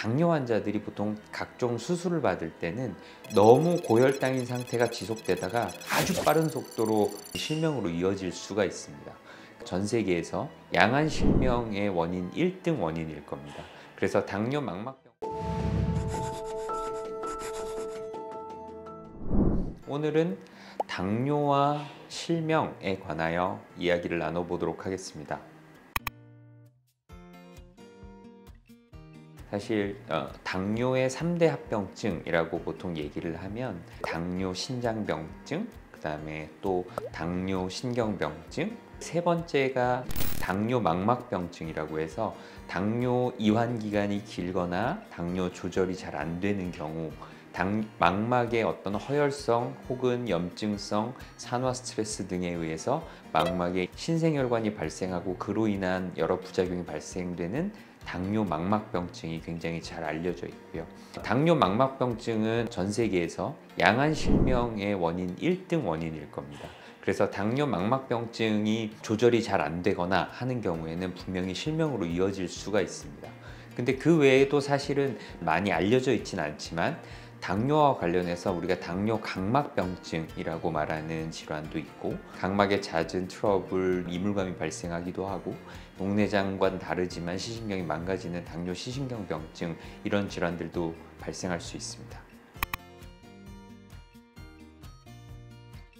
당뇨 환자들이 보통 각종 수술을 받을 때는 너무 고혈당인 상태가 지속되다가 아주 빠른 속도로 실명으로 이어질 수가 있습니다. 전 세계에서 양한 실명의 원인 1등 원인일 겁니다. 그래서 당뇨 망막병 오늘은 당뇨와 실명에 관하여 이야기를 나눠보도록 하겠습니다. 사실 당뇨의 3대 합병증이라고 보통 얘기를 하면 당뇨 신장병증, 그 다음에 또 당뇨 신경병증, 세 번째가 당뇨 망막병증이라고 해서 당뇨 이완 기간이 길거나 당뇨 조절이 잘 안 되는 경우 망막의 어떤 허혈성 혹은 염증성 산화 스트레스 등에 의해서 망막에 신생혈관이 발생하고 그로 인한 여러 부작용이 발생되는 당뇨 망막병증이 굉장히 잘 알려져 있고요. 당뇨 망막병증은 전 세계에서 양한 실명의 원인 1등 원인일 겁니다. 그래서 당뇨 망막병증이 조절이 잘 안 되거나 하는 경우에는 분명히 실명으로 이어질 수가 있습니다. 근데 그 외에도 사실은 많이 알려져 있지는 않지만 당뇨와 관련해서 우리가 당뇨 각막병증이라고 말하는 질환도 있고, 각막에 잦은 트러블, 이물감이 발생하기도 하고, 녹내장과는 다르지만 시신경이 망가지는 당뇨 시신경병증, 이런 질환들도 발생할 수 있습니다.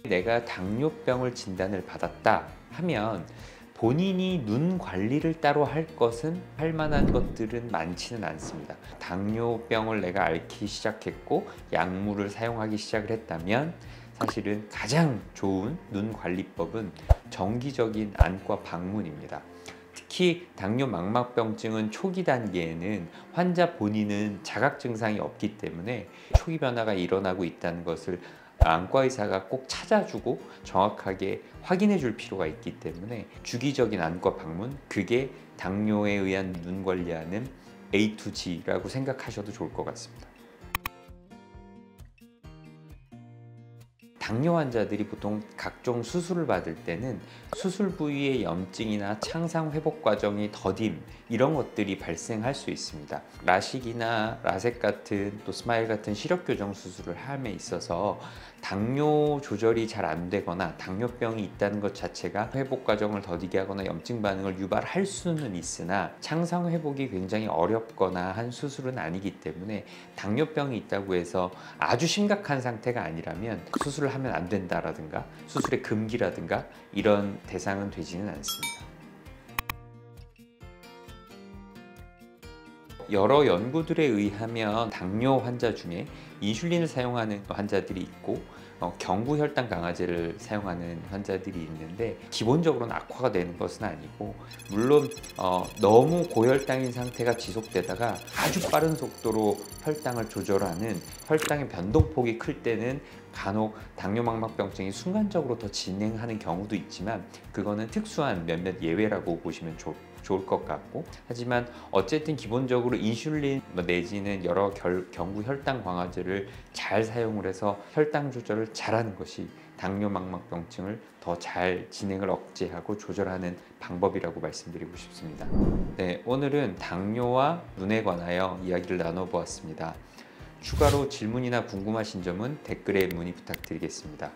내가 당뇨병을 진단을 받았다 하면 본인이 눈 관리를 따로 할 만한 것들은 많지는 않습니다. 당뇨병을 내가 앓기 시작했고 약물을 사용하기 시작을 했다면 사실은 가장 좋은 눈 관리법은 정기적인 안과 방문입니다. 특히 당뇨 망막병증은 초기 단계에는 환자 본인은 자각 증상이 없기 때문에 초기 변화가 일어나고 있다는 것을 안과 의사가 꼭 찾아주고 정확하게 확인해 줄 필요가 있기 때문에 주기적인 안과 방문, 그게 당뇨에 의한 눈 관리하는 A to G라고 생각하셔도 좋을 것 같습니다. 당뇨 환자들이 보통 각종 수술을 받을 때는 수술 부위의 염증이나 창상 회복 과정이 더딤, 이런 것들이 발생할 수 있습니다. 라식이나 라섹 같은 또 스마일 같은 시력 교정 수술을 함에 있어서 당뇨 조절이 잘 안 되거나 당뇨병이 있다는 것 자체가 회복 과정을 더디게 하거나 염증 반응을 유발할 수는 있으나 창상 회복이 굉장히 어렵거나 한 수술은 아니기 때문에 당뇨병이 있다고 해서 아주 심각한 상태가 아니라면 수술을 하면 안 된다라든가 수술의 금기라든가 이런 대상은 되지는 않습니다. 여러 연구들에 의하면 당뇨 환자 중에 인슐린을 사용하는 환자들이 있고 경구혈당 강화제를 사용하는 환자들이 있는데 기본적으로는 악화가 되는 것은 아니고, 물론 너무 고혈당인 상태가 지속되다가 아주 빠른 속도로 혈당을 조절하는 혈당의 변동폭이 클 때는 간혹 당뇨 망막병증이 순간적으로 더 진행하는 경우도 있지만 그거는 특수한 몇몇 예외라고 보시면 좋을 것 같고, 하지만 어쨌든 기본적으로 인슐린 내지는 여러 경구 혈당 강화제를 잘 사용을 해서 혈당 조절을 잘하는 것이 당뇨 망막병증을 더 잘 진행을 억제하고 조절하는 방법이라고 말씀드리고 싶습니다. 네, 오늘은 당뇨와 눈에 관하여 이야기를 나눠보았습니다. 추가로 질문이나 궁금하신 점은 댓글에 문의 부탁드리겠습니다.